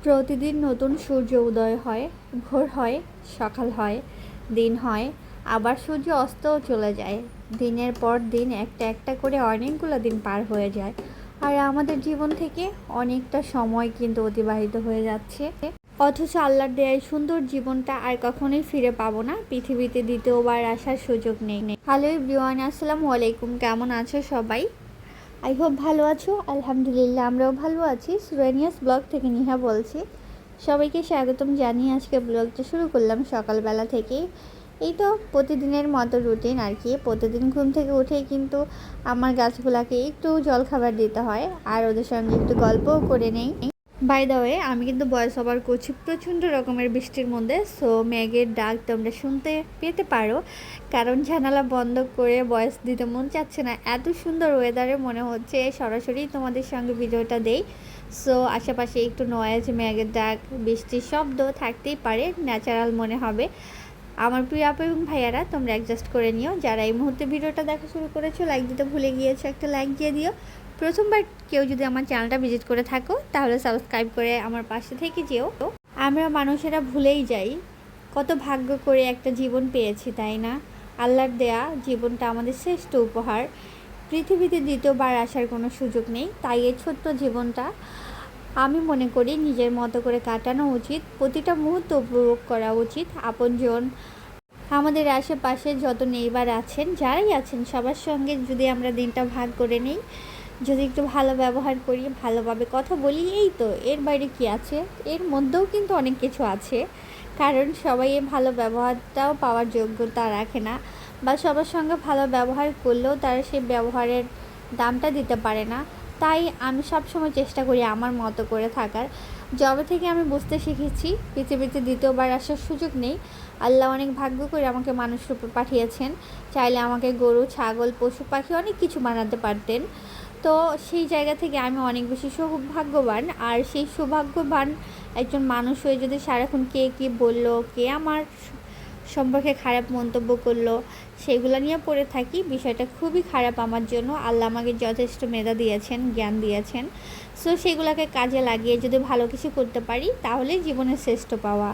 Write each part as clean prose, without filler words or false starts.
প্রতিদিন নতুন সূর্য উদয় হয়, ভোর হয়, সকাল হয়, দিন হয়, আবার সূর্য অস্তও চলে যায়। দিনের পর দিন একটা একটা করে অনেকগুলো দিন পার হয়ে যায়, আর আমাদের জীবন থেকে অনেকটা সময় কিন্তু অতিবাহিত হয়ে যাচ্ছে। অথচ আল্লাহর দেয়ায় সুন্দর জীবনটা আর কখনোই ফিরে পাবো না, পৃথিবীতে দ্বিতীয়বার আসার সুযোগ নেই। হ্যালো এভরিওয়ান, আসসালামু আলাইকুম। কেমন আছো সবাই? আই হোপ ভালো আছো। আলহামদুলিল্লাহ, আমরাও ভালো আছি। সুরানিয়াস ব্লগ থেকে নিহা বলছি। সবাইকে স্বাগতম জানিয়ে আজকে ব্লগটা শুরু করলাম সকালবেলা থেকেই। এই তো প্রতিদিনের মতো রুটিন আর কি। প্রতিদিন ঘুম থেকে উঠেই কিন্তু আমার গাছগুলাকে একটু জলখাবার দিতে হয়, আর ওদের সঙ্গে একটু গল্পও করে নেই। বাই দ্য ওয়ে, আমি কিন্তু ভয়েস ওভার করছি প্রচণ্ড রকমের বৃষ্টির মধ্যে, সো মেঘের ডাক তোমরা শুনতে পেতে পারো, কারণ জানালা বন্ধ করে ভয়েস দিতে মন চাচ্ছে না। এত সুন্দর ওয়েদারে মনে হচ্ছে সরাসরি তোমাদের সঙ্গে ভিডিওটা দেই। সো আশেপাশে একটু নয়েজ, মেঘের ডাক, বৃষ্টির শব্দ থাকতেই পারে, ন্যাচারাল মনে হবে। আমার প্রিয় আপু এবং ভাইয়ারা, তোমরা অ্যাডজাস্ট করে নিও। যারা এই মুহূর্তে ভিডিওটা দেখা শুরু করেছো, লাইক দিতে ভুলে গিয়েছো, একটা লাইক দিয়ে দিও। প্রথমবার কেউ যদি আমার চ্যানেলটা ভিজিট করে থাকো, তাহলে সাবস্ক্রাইব করে আমার পাশে থেকে যেও। আমরা মানুষেরা ভুলেই যাই কত ভাগ্য করে একটা জীবন পেয়েছি, তাই না? আল্লাহর দেয়া জীবনটা আমাদের শ্রেষ্ঠ উপহার। পৃথিবীতে দ্বিতীয়বার আসার কোনো সুযোগ নেই, তাই এই ছোট্ট জীবনটা আমি মনে করি নিজের মতো করে কাটানো উচিত। প্রতিটা মুহূর্ত উপভোগ করা উচিত। আপনজন, আমাদের আশেপাশে যত নেইবার আছেন, যারাই আছেন, সবার সঙ্গে যদি আমরা দিনটা ভাগ করে নিই, যদি একটু ভালো ব্যবহার করি, ভালোভাবে কথা বলি, এই তো, এর বাইরে কি আছে? এর মধ্যেও কিন্তু অনেক কিছু আছে, কারণ সবাই এই ভালো ব্যবহারটাও পাওয়ার যোগ্যতা রাখে না, বা সবার সঙ্গে ভালো ব্যবহার করলেও তারা সেই ব্যবহারের দামটা দিতে পারে না। তাই আমি সবসময় চেষ্টা করি আমার মতো করে থাকার। যবে থেকে আমি বুঝতে শিখেছি পৃথিবীতে দ্বিতীয়বার আসার সুযোগ নেই, আল্লাহ অনেক ভাগ্য করে আমাকে মানুষ রূপে পাঠিয়েছেন। চাইলে আমাকে গরু, ছাগল, পশু পাখি অনেক কিছু বানাতে পারতেন। তো সেই জায়গা থেকে আমি অনেক বেশি সৌভাগ্যবান। আর সেই সৌভাগ্যবান একজন মানুষ হয়ে যদি সারাক্ষণ কে কী বললো, কে আমার সম্পর্কে খারাপ মন্তব্য করলো, সেগুলো নিয়ে পড়ে থাকি, বিষয়টা খুবই খারাপ আমার জন্য। আল্লাহ আমাকে যথেষ্ট মেধা দিয়েছেন, জ্ঞান দিয়েছেন। সো সেগুলোকে কাজে লাগিয়ে যদি ভালো কিছু করতে পারি, তাহলে জীবনের শ্রেষ্ঠ পাওয়া।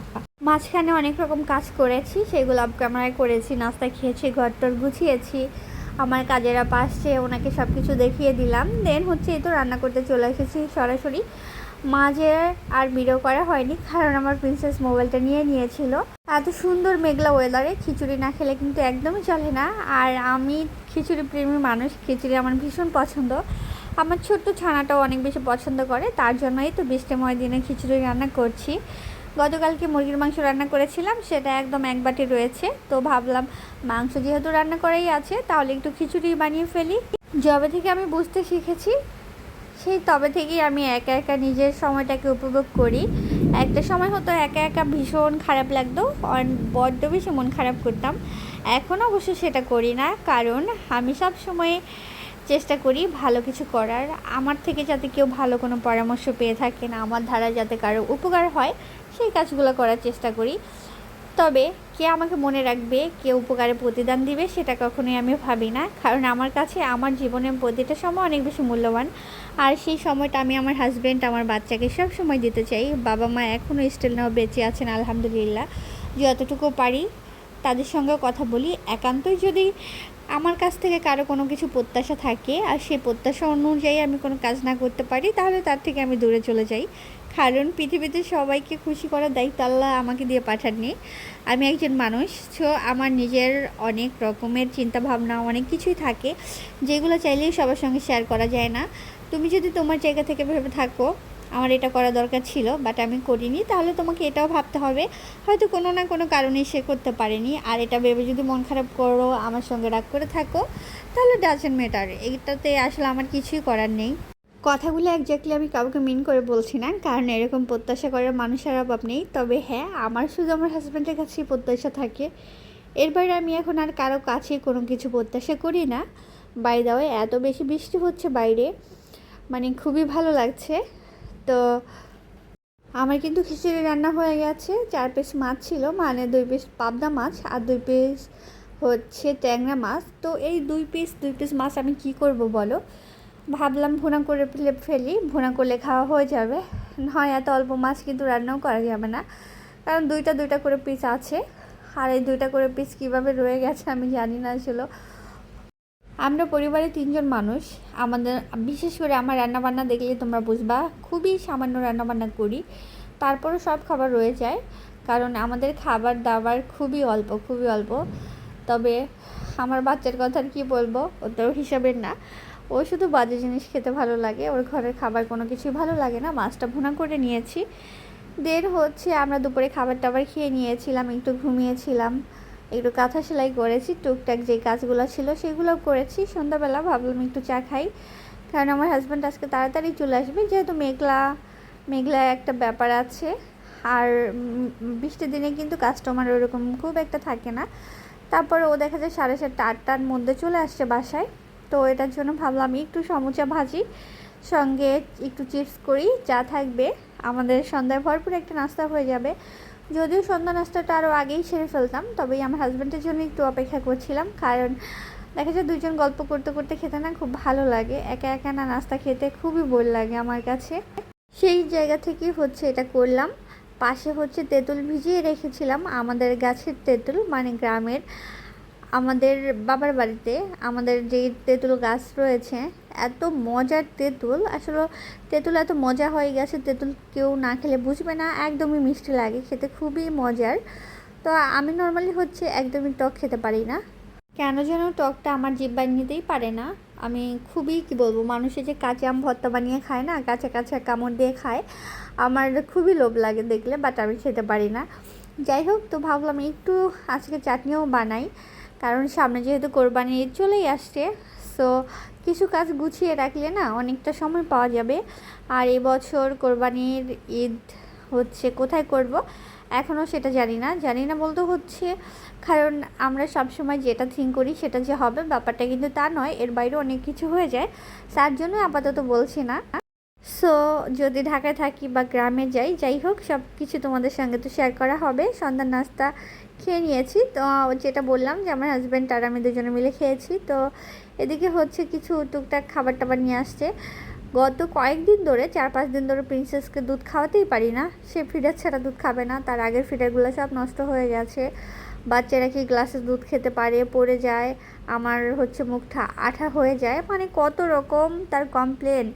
মাঝখানে অনেক রকম কাজ করেছি, সেগুলো আপ ক্যামেরায় করেছি, নাস্তা খেয়েছি, ঘরটর গুছিয়েছি, আমার কাজেরা পাশে, ওনাকে সব কিছু দেখিয়ে দিলাম। দেন হচ্ছে এই তো রান্না করতে চলে এসেছি সরাসরি। মাঝে আর ভিডিও করা হয়নি, কারণ আমার প্রিন্সেস মোবাইলটা নিয়ে নিয়েছিল। এত সুন্দর মেঘলা ওয়েদারে খিচুড়ি না খেলে কিন্তু একদমই চলে না। আর আমি খিচুড়ি প্রেমী মানুষ, খিচুড়ি আমার ভীষণ পছন্দ। আমার ছোট্ট ছানাটাও অনেক বেশি পছন্দ করে, তার জন্যই তো বৃষ্টিময় দিনে খিচুড়ি রান্না করছি। গতকালকে মুরগির মাংস রান্না করেছিলাম, সেটা একদম এক বাটি রয়েছে, তো ভাবলাম মাংস যেহেতু রান্না করাই আছে, তাহলে একটু খিচুড়ি বানিয়ে ফেলি। যবে থেকে আমি বুঝতে শিখেছি, সেই তবে থেকেই আমি একা একা নিজের সময়টাকে উপভোগ করি। একটা সময় হতো একা একা ভীষণ খারাপ লাগতো, বড্ড বেশি মন খারাপ করতাম। এখন অবশ্য সেটা করি না, কারণ আমি সব সময় চেষ্টা করি ভালো কিছু করার। আমার থেকে যাতে কেউ ভালো কোনো পরামর্শ পেয়ে থাকেন, আমার দ্বারা যাতে কারো উপকার হয়, সেই কাজগুলো করার চেষ্টা করি। তবে কে আমাকে মনে রাখবে, কে উপকারে প্রতিদান দিবে, সেটা কখনোই আমি ভাবি না, কারণ আমার কাছে আমার জীবনের প্রতিটা সময় অনেক বেশি মূল্যবান। আর সেই সময়টা আমি আমার হাজব্যান্ড, আমার বাচ্চাকে সব সময় দিতে চাই। বাবা মা এখনও স্টিল নাও বেঁচে আছেন আলহামদুলিল্লাহ। যতটুকু পারি তাদের সঙ্গে কথা বলি। একান্তই যদি আমার কাছ থেকে কারো কোনো কিছু প্রত্যাশা থাকে, আর সেই প্রত্যাশা অনুযায়ী আমি কোনো কাজ না করতে পারি, তাহলে তার থেকে আমি দূরে চলে যাই। কারণ পৃথিবীতে সবাইকে খুশি করার দায়িত্ব আল্লাহ আমাকে দিয়ে পাঠাননি। আমি একজন মানুষ, সো আমার নিজের অনেক রকমের চিন্তাভাবনা, অনেক কিছুই থাকে, যেগুলো চাইলেই সবার সঙ্গে শেয়ার করা যায় না। তুমি যদি তোমার জায়গা থেকে ভেবে থাকো আমার এটা করা দরকার ছিল বাট আমি করিনি, তাহলে তোমাকে এটাও ভাবতে হবে, হয়তো কোনো না কোনো কারণে সে করতে পারেনি। আর এটা ভেবে যদি মন খারাপ করো, আমার সঙ্গে রাগ করে থাকো, তাহলে ডাজেন্ট ম্যাটার, এটাতে আসলে আমার কিছুই করার নেই। কথাগুলো একজাক্টলি আমি কাউকে মিন করে বলছি না, কারণ এরকম প্রত্যাশা করার মানুষের অভাব নেই। তবে হ্যাঁ, আমার শুধু আমার হাজব্যান্ডের কাছেই প্রত্যাশা থাকে, এর বাইরে আমি এখন আর কারো কাছেই কোনো কিছু প্রত্যাশা করি না। বাই দ্য ওয়ে, এত বেশি বৃষ্টি হচ্ছে বাইরে, মানে খুবই ভালো লাগছে। তো আমার কিন্তু খিচুড়ি রান্না হয়ে গেছে। 4 পিস মাছ ছিল, মানে 2 পিস পাবদা মাছ আর 2 পিস হচ্ছে ট্যাংরা মাছ। তো এই 2 পিস মাছ আমি কি করব বলো? ভাবলাম ভুনা করে ফেলি, ভুনা করলে খাওয়া হয়ে যাবে। হয় এত অল্প মাছ কিন্তু রান্নাও করা যাবে না, কারণ দুইটা দুইটা করে পিস আছে। আর এই দুইটা করে পিস কীভাবে রয়ে গেছে আমি জানি না আসলে। আমরা পরিবারে 3 জন মানুষ। আমাদের বিশেষ করে আমার রান্নাবান্না দেখলে তোমরা বুঝবা, খুবই সামান্য রান্নাবান্না করি, তারপরও সব খাবার রয়ে যায়, কারণ আমাদের খাবার দাবার খুবই অল্প, খুবই অল্প। তবে আমার বাচ্চার কথা আর কী বলবো, ও তো হিসাবের না, ও শুধু বাজে জিনিস খেতে ভালো লাগে, ওর ঘরের খাবার কোনো কিছুই ভালো লাগে না। মাছটা ভুনা করে নিয়েছি, হচ্ছে আমরা দুপুরে খাবার টাবার খেয়ে নিয়েছিলাম, একটু ঘুমিয়েছিলাম, একটু কাঁথা সেলাই করেছি, টুকটাক যে কাজগুলো ছিল সেগুলো করেছি। সন্ধ্যাবেলা ভাবলাম একটু চা খাই, কারণ আমার হাজব্যান্ড আজকে তাড়াতাড়ি চলে আসবে, যেহেতু মেঘলা মেঘলা একটা ব্যাপার আছে। আর বৃষ্টির দিনে কিন্তু কাস্টমার ওরকম খুব একটা থাকে না। তারপরে ও দেখা যায় 7:30 8টার মধ্যে চলে আসছে বাসায়। তো এটার জন্য ভাবলাম একটু সমুচা ভাজি, সঙ্গে একটু চিপস করি, চা থাকবে, আমাদের সন্ধ্যায় ভরপুর একটা নাস্তা হয়ে যাবে। যদিও সন্ধ্যা নাস্তাটা আরও আগেই সেরে ফেলতাম, তবেই আমার হাজব্যান্ডের জন্য একটু অপেক্ষা করছিলাম, কারণ দেখা যায় দুজন গল্প করতে করতে খেতে না খুব ভালো লাগে, একা একা না নাস্তা খেতে খুবই বোর লাগে আমার কাছে। সেই জায়গা থেকেই হচ্ছে এটা করলাম। পাশে হচ্ছে তেঁতুল ভিজিয়ে রেখেছিলাম, আমাদের গাছের তেঁতুল, মানে গ্রামের, আমাদের বাবার বাড়িতে আমাদের যে তেঁতুল গাছ রয়েছে, এত মজার তেঁতুল, আসলে তেঁতুল এত মজা হয়ে গেছে, তেঁতুল কেউ না খেলে বুঝবে না, একদমই মিষ্টি লাগে খেতে, খুবই মজার। তো আমি নর্মালি হচ্ছে একদমই টক খেতে পারি না, কেন যেন টকটা আমার জিহ্বায় নিতেই পারে না। আমি খুবই কী বলবো, মানুষে যে কাঁচা আম ভর্তা বানিয়ে খায় না, কাঁচা কাঁচা কামড় দিয়ে খায়, আমার খুবই লোভ লাগে দেখলে, বাট আমি খেতে পারি না। যাই হোক, তো ভাবলাম একটু আজকে চাটনিও বানাই, কারণ সামনে যেহেতু কোরবানি ঈদ চলেই আসছে। সো কিছু কাজ গুছিয়ে রাখলে না অনেকটা সময় পাওয়া যাবে। আর এবছর কোরবানির ঈদ হচ্ছে কোথায় করব এখনও সেটা জানি না বলতে হচ্ছে, কারণ আমরা সবসময় যেটা থিঙ্ক করি সেটা যে হবে ব্যাপারটা কিন্তু তা নয়, এর বাইরে অনেক কিছু হয়ে যায়, তার জন্য আপাতত বলছি না। সো যদি ঢাকায় থাকি বা গ্রামে যাই হোক, সব কিছু তোমাদের সঙ্গে তো শেয়ার করা হবে। সন্ধ্যার নাস্তা খেয়ে নিয়েছি, তো যেটা বললাম যে আমার হাজব্যান্ড আর আমি দুজনে মিলে খেয়েছি। তো এদিকে হচ্ছে কিছু টুকটাক খাবার টাবার নিয়ে আসছে। গত কয়েকদিন ধরে 4-5 দিন ধরে প্রিন্সেসকে দুধ খাওয়াতেই পারি না, সে ফিডার ছাড়া দুধ খাবে না, তার আগের ফিডারগুলো সব নষ্ট হয়ে গেছে। বাচ্চারা কি গ্লাসে দুধ খেতে পারে, পড়ে যায়, আমার হচ্ছে মুখটা আঠা হয়ে যায়, মানে কত রকম তার কমপ্লেন।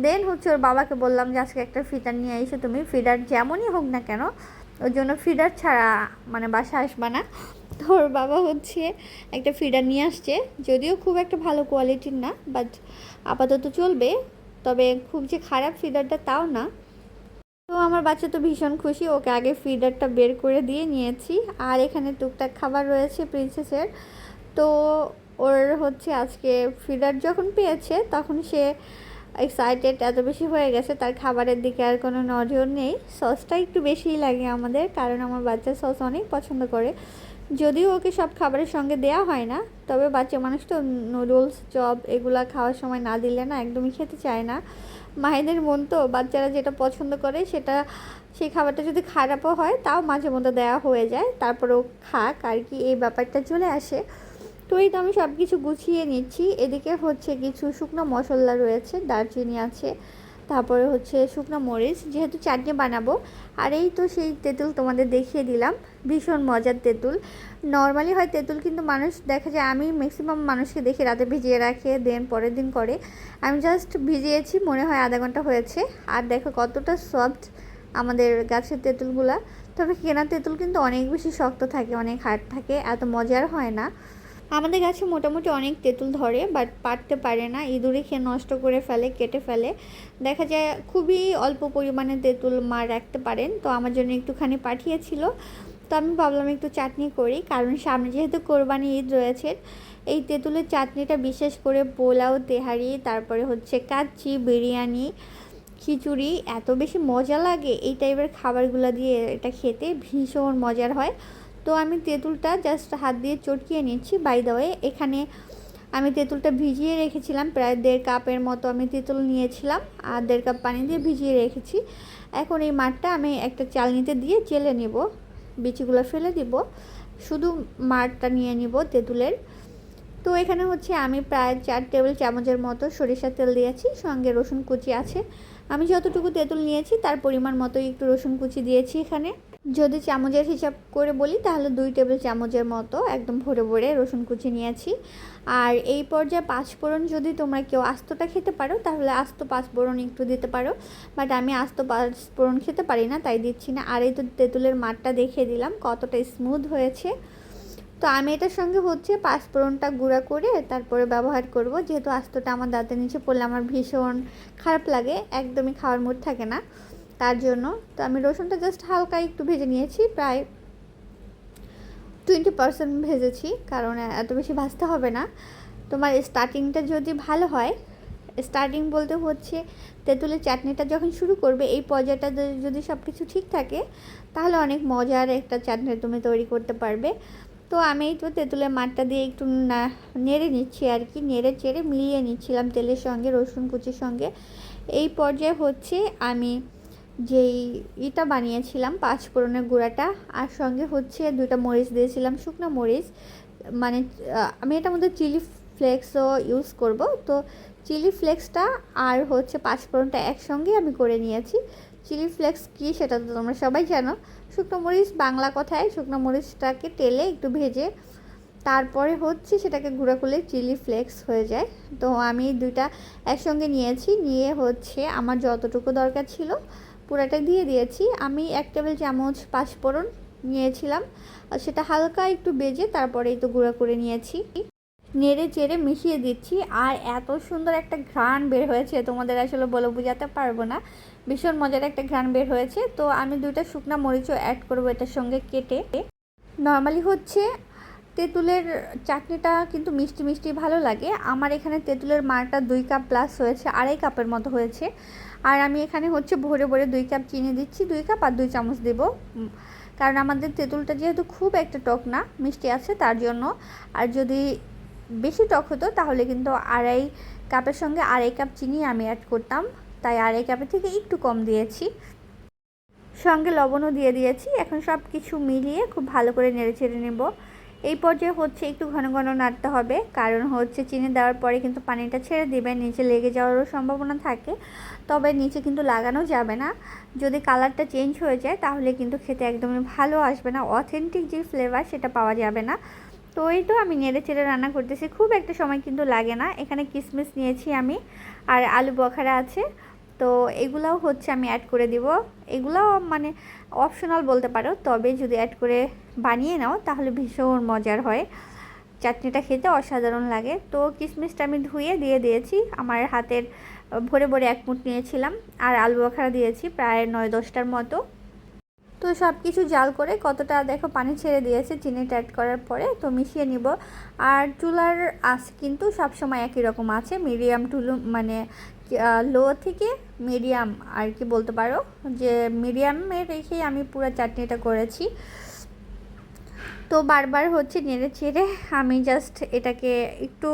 দেন হচ্ছে ওর বাবাকে বললাম যে আজকে একটা ফিডার নিয়ে এসো তুমি, ফিডার যেমনই হোক না কেন, ওর জন্য ফিডার ছাড়া মানে বাসা আসবা না। তো ওর বাবা হচ্ছে একটা ফিডার নিয়ে আসছে, যদিও খুব একটা ভালো কোয়ালিটির না, বাট আপাতত চলবে, তবে খুব যে খারাপ ফিডারটা তাও না। তো আমার বাচ্চা তো ভীষণ খুশি, ওকে আগে ফিডারটা বের করে দিয়ে নিয়েছি। আর এখানে টুকটাক খাবার রয়েছে প্রিন্সেসের। তো ওর হচ্ছে আজকে ফিডার যখন পেয়েছে তখন সে এক্সাইটেড এত বেশি হয়ে গেছে, তার খাবারের দিকে আর কোনো নজর নেই। সসটা একটু বেশিই লাগে আমাদের, কারণ আমার বাচ্চা সস অনেক পছন্দ করে, যদিও ওকে সব খাবারের সঙ্গে দেয়া হয় না, তবে বাচ্চা মানুষ তো নুডলস চপ এগুলা খাওয়ার সময় না দিলে না একদমই খেতে চায় না। মায়েদের মন তো, বাচ্চারা যেটা পছন্দ করে সেটা, সেই খাবারটা যদি খারাপও হয় তাও মাঝে মধ্যে দেওয়া হয়ে যায়, তারপরেও খাক আর কি, এই ব্যাপারটা চলে আসে। তো এই তো আমি সব কিছু গুছিয়ে নিচ্ছি। এদিকে হচ্ছে কিছু শুকনো মশলা রয়েছে, দারচিনি আছে, তারপরে হচ্ছে শুকনো মরিচ, যেহেতু চাটনি বানাবো। আর এই তো সেই তেঁতুল তোমাদের দেখিয়ে দিলাম, ভীষণ মজার তেঁতুল। নর্মালি হয় তেঁতুল, কিন্তু মানুষ দেখা যায়, আমি ম্যাক্সিমাম মানুষকে দেখি রাতে ভিজিয়ে রাখে, দেন পরের দিন করে, আমি জাস্ট ভিজিয়েছি, মনে হয় আধা ঘন্টা হয়েছে। আর দেখো কতটা সফট আমাদের গাছের তেঁতুলগুলা। তবে কেনা তেঁতুল কিন্তু অনেক বেশি শক্ত থাকে, অনেক হার্ড থাকে, এত মজার হয় না। আমাদের গাছে মোটামুটি অনেক তেঁতুল ধরে, বাট পারতে পারে না, ইঁদুরে খেয়ে নষ্ট করে ফেলে, কেটে ফেলে। দেখা যায় খুবই অল্প পরিমাণে তেঁতুল মা রাখতে পারেন, তো আমার জন্য একটুখানি পাঠিয়েছিল। তো আমি ভাবলাম একটু চাটনি করি, কারণ সামনে যেহেতু কোরবানি ঈদ রয়েছে। এই তেঁতুলের চাটনিটা বিশেষ করে পোলাও, তেহারি, তারপরে হচ্ছে কাচ্চি, বিরিয়ানি, খিচুড়ি, এত বেশি মজা লাগে এই টাইপের খাবারগুলো দিয়ে, এটা খেতে ভীষণ মজার হয়। তো আমি তেঁতুলটা জাস্ট হাত দিয়ে চটকিয়ে নিচ্ছি। বাই দ্য ওয়ে, এখানে আমি তেঁতুলটা ভিজিয়ে রেখেছিলাম, প্রায় 1.5 কাপের মতো আমি তেঁতুল নিয়েছিলাম, আর 1.5 কাপ পানি দিয়ে ভিজিয়ে রেখেছি। এখন এই মাঠটা আমি একটা চালনিতে দিয়ে চেলে নেব, বিচিগুলো ফেলে দিব, শুধু মাঠটা নিয়ে নিব তেঁতুলের। তো এখানে হচ্ছে আমি প্রায় 4 টেবিল চামচের মতো সরিষার তেল দিয়েছি, সঙ্গে রসুন কুচি আছে। আমি যতটুকু তেঁতুল নিয়েছি তার পরিমাণ মতোই একটু রসুন কুচি দিয়েছি এখানে। যদি চামচের হিসাব করে বলি তাহলে 2 টেবিল চামচের মতো একদম ভরে ভরে রসুন কুচি নিয়েছি। আর এই পর্যায়ে পাঁচফোড়ন যদি তোমরা কেউ আস্তটা খেতে পারো তাহলে আস্ত পাঁচফোড়ন একটু দিতে পারো, বাট আমি আস্ত পাঁচফোড়ন খেতে পারি না, তাই দিচ্ছি না। আর এই তো তেঁতুলের মাঠটা দেখিয়ে দিলাম কতটা স্মুথ হয়েছে। তো আমি এটার সঙ্গে হচ্ছে পাঁচফোড়নটা গুঁড়া করে তারপরে ব্যবহার করব, যেহেতু আস্তটা আমার দাঁতের নিচে পড়লে আমার ভীষণ খারাপ লাগে, একদমই খাওয়ার মুড থাকে না, তার জন্য। তো আমি রসুনটা জাস্ট হালকা একটু ভেজে নিয়েছি, প্রায় 20% ভেজেছি, কারণ এত বেশি ভাজতে হবে না। তোমার স্টার্টিংটা যদি ভালো হয়, স্টার্টিং বলতে হচ্ছে তেঁতুলের চাটনিটা যখন শুরু করবে, এই পর্যায়টা যদি সব কিছু ঠিক থাকে তাহলে অনেক মজার একটা চাটনি তুমি তৈরি করতে পারবে। তো আমি তো তেঁতুলের মাঠটা দিয়ে একটু নেড়ে নিচ্ছি আর কি, নেড়ে চেড়ে মিলিয়ে নিচ্ছিলাম তেলের সঙ্গে রসুন কুচির সঙ্গে। এই পর্যায়ে হচ্ছে আমি যেই ইটা বানিয়েছিলাম পাঁচফোড়নের গুঁড়াটা, আর সঙ্গে হচ্ছে 2টা মরিচ দিয়েছিলাম, শুকনো মরিচ, মানে আমি এটার মধ্যে চিলি ফ্লেক্সও ইউজ করব। তো চিলি ফ্লেক্সটা আর হচ্ছে পাঁচফোড়নটা একসঙ্গে আমি করে নিয়েছি। চিলি ফ্লেক্স কী সেটা তো তোমরা সবাই জানো, শুকনো মরিচ, বাংলা কথায় শুকনো মরিচটাকে তেলে একটু ভেজে তারপরে হচ্ছে সেটাকে গুঁড়া করলে চিলি ফ্লেক্স হয়ে যায়। তো আমি 2টা একসঙ্গে নিয়েছি, নিয়ে হচ্ছে আমার যতটুকু দরকার ছিল পুরাটা দিয়ে দিয়েছি। আমি 1 টেবিল চামচ পাঁচফোড়ন নিয়েছিলাম, আর সেটা হালকা একটু ভেজে তারপরেই তো গুঁড়া করে নিয়েছি। নেড়ে চেড়ে মিশিয়ে দিচ্ছি, আর এত সুন্দর একটা ঘ্রাণ বের হয়েছে তোমাদের আসলে বলে বোঝাতে পারবো না, ভীষণ মজার একটা ঘ্রাণ বের হয়েছে। তো আমি 2টা শুকনো মরিচও অ্যাড করবো এটার সঙ্গে কেটে। নর্মালি হচ্ছে তেঁতুলের চাটনিটা কিন্তু মিষ্টি মিষ্টি ভালো লাগে। আমার এখানে তেঁতুলের মারটা 2 কাপ প্লাস হয়েছে, 2.5 কাপের মতো হয়েছে। আর আমি এখানে হচ্ছে ভরে ভরে 2 কাপ চিনি দিচ্ছি, 2 কাপ আর 2 চামচ দেবো, কারণ আমাদের তেঁতুলটা যেহেতু খুব একটা টক না, মিষ্টি আছে তার জন্য। আর যদি বেশি টক হতো তাহলে কিন্তু 2.5 কাপের সঙ্গে 2.5 কাপ চিনি আমি অ্যাড করতাম, তাই 2.5 কাপের থেকে একটু কম দিয়েছি। সঙ্গে লবণও দিয়ে দিয়েছি। এখন সব কিছু মিলিয়ে খুব ভালো করে নেড়ে চেড়ে নেব। এই পর্যায়ে হচ্ছে একটু ঘন ঘন নাড়তে হবে, কারণ হচ্ছে চিনি দেওয়ার পরে কিন্তু পানিটা ছেড়ে দিবে, নিচে লেগে যাওয়ারও সম্ভাবনা থাকে, তবে নিচে কিন্তু লাগানো যাবে না। যদি কালারটা চেঞ্জ হয়ে যায় তাহলে কিন্তু খেতে একদমই ভালো আসবে না, অথেন্টিক যে ফ্লেভার সেটা পাওয়া যাবে না। তো এই তো আমি নেড়ে চেড়ে রান্না করতেছি, খুব একটা সময় কিন্তু লাগে না। এখানে কিশমিশ নিয়েছি আমি, আর আলু বখারা আছে, তো এগুলাও হচ্ছে আমি অ্যাড করে দিব। এগুলাও মানে অপশনাল বলতে পারো, তবে যদি অ্যাড করে বানিয়ে নাও তাহলে ভীষণ মজার হয়, চাটনিটা খেতে অসাধারণ লাগে। তো কিশমিশটা আমি ধুয়ে দিয়ে দিয়েছি, আমার হাতের ভরে ভরে 1 মুঠ নিয়েছিলাম, আর আলু বখারা দিয়েছি প্রায় 9-10টার মতো। তো সব কিছু জাল করে কতটা দেখো পানি ছেড়ে দিয়েছে চিনিটা অ্যাড করার পরে, তো মিশিয়ে নিব। আর চুলার আঁচ কিন্তু সবসময় একই রকম আছে, মিডিয়াম টু লো, মানে লো থেকে মিডিয়াম আর কি বলতে পারো, যে মিডিয়ামে রেখেই আমি পুরো চাটনিটা করেছি। তো বারবার হচ্ছে নেড়ে চেড়ে আমি জাস্ট এটাকে একটু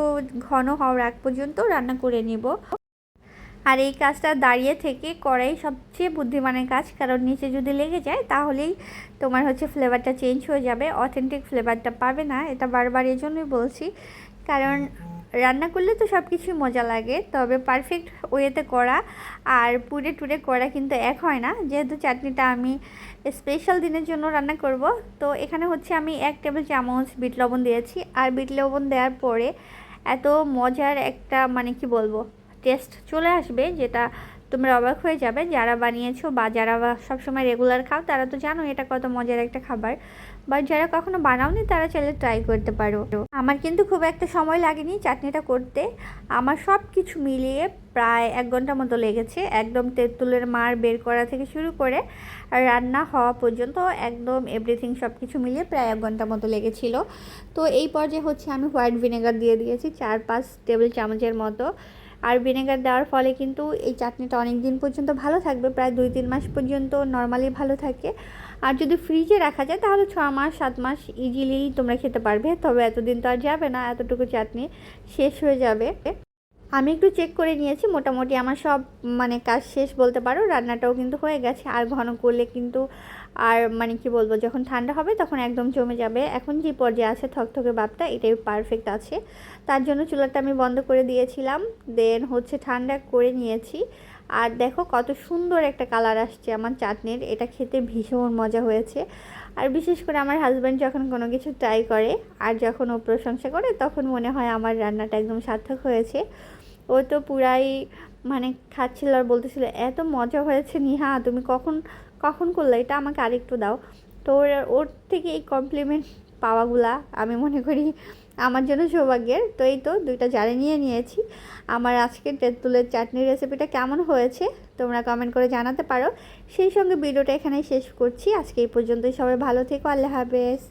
ঘন হওয়ার আগ পর্যন্ত রান্না করে নিব। আর এই কাজটা দাঁড়িয়ে থেকে করাই সবচেয়ে বুদ্ধিমানের কাজ, কারণ নিচে যদি লেগে যায় তাহলেই তোমার হচ্ছে ফ্লেভারটা চেঞ্জ হয়ে যাবে, অথেন্টিক ফ্লেভারটা পাবে না। এটা বারবার এই জন্যই বলছি, কারণ রান্না করলে তো সব কিছুই মজা লাগে, তবে পারফেক্ট ওয়েতে করা আর পুড়ে টুড়ে করা কিন্তু এক হয় না। যেহেতু চাটনিটা আমি স্পেশাল দিনের জন্য রান্না করব, তো এখানে হচ্ছে আমি 1 টেবিল চামচ বিট লবণ দিয়েছি। আর বিট লবণ দেওয়ার পরে এত মজার একটা মানে কি বলবো টেস্ট চলে আসবে, যেটা তোমরা অবাক হয়ে যাবে। যারা বানিয়েছো বা যারা সবসময় রেগুলার খাও তারা তো জানো এটা কত মজার একটা খাবার, বাট যারা কখনো বানাওনি তারা চাইলে ট্রাই করতে পারো। আমার কিন্তু খুব একটা সময় লাগেনি চাটনিটা করতে, আমার সব কিছু মিলিয়ে প্রায় 1 ঘন্টা মতো লেগেছে, একদম তেঁতুলের মার বের করা থেকে শুরু করে রান্না হওয়া পর্যন্ত একদম এভরিথিং সব কিছু মিলিয়ে প্রায় 1 ঘন্টা মতো লেগেছিল। তো এই পর্যায়ে হচ্ছে আমি হোয়াইট ভিনেগার দিয়ে দিয়েছি 4-5 টেবিল চামচের মতো। আর ভিনেগার দেওয়ার ফলে কিন্তু এই চাটনিটা অনেক দিন পর্যন্ত ভালো থাকবে, প্রায় 2-3 মাস পর্যন্ত নর্মালি ভালো থাকে। আর যদি ফ্রিজে রাখা যায় তাহলে 6 মাস 7 মাস ইজিলি তোমরা খেতে পারবে, তবে এতদিন তো আর যাবে না, এতটুকু চাটনি শেষ হয়ে যাবে। আমি একটু চেক করে নিয়েছি, মোটামুটি আমার সব মানে কাজ শেষ বলতে পারো, রান্নাটাও কিন্তু হয়ে গেছে। আর ঘন করলে কিন্তু আর মানে কি বলবো, যখন ঠান্ডা হবে তখন একদম জমে যাবে। এখন যে পর্যায়ে আছে থকথকে ভাবটা, এটাই পারফেক্ট আছে। তার জন্য চুলাটা আমি বন্ধ করে দিয়েছিলাম, দেন হচ্ছে ঠান্ডা করে নিয়েছি। আর দেখো কত সুন্দর একটা কালার আসছে আমার চাটনির, এটা খেতে ভীষণ মজা হয়েছে। আর বিশেষ করে আমার হাজব্যান্ড যখন কোনো কিছু ট্রাই করে আর যখন ও প্রশংসা করে, তখন মনে হয় আমার রান্নাটা একদম সার্থক হয়েছে। ও তো পুরাই মানে খাচ্ছিল আর বলতেছিল এত মজা হয়েছে নিহা, তুমি কখন কখন করলে এটা, আমাকে আরেকটু দাও। তো ওর থেকে এই কমপ্লিমেন্ট পাওয়াগুলা আমি মনে করি আমার জন্য সৌভাগ্যের। তো এই তো দুইটা জারে নিয়ে নিয়েছি। আমার আজকের তেঁতুলের চাটনির রেসিপিটা কেমন হয়েছে তোমরা কমেন্ট করে জানাতে পারো। সেই সঙ্গে ভিডিওটা এখানেই শেষ করছি। আজকে এই পর্যন্তই, সবাই ভালো থেকো, আল্লাহ হাফেজ।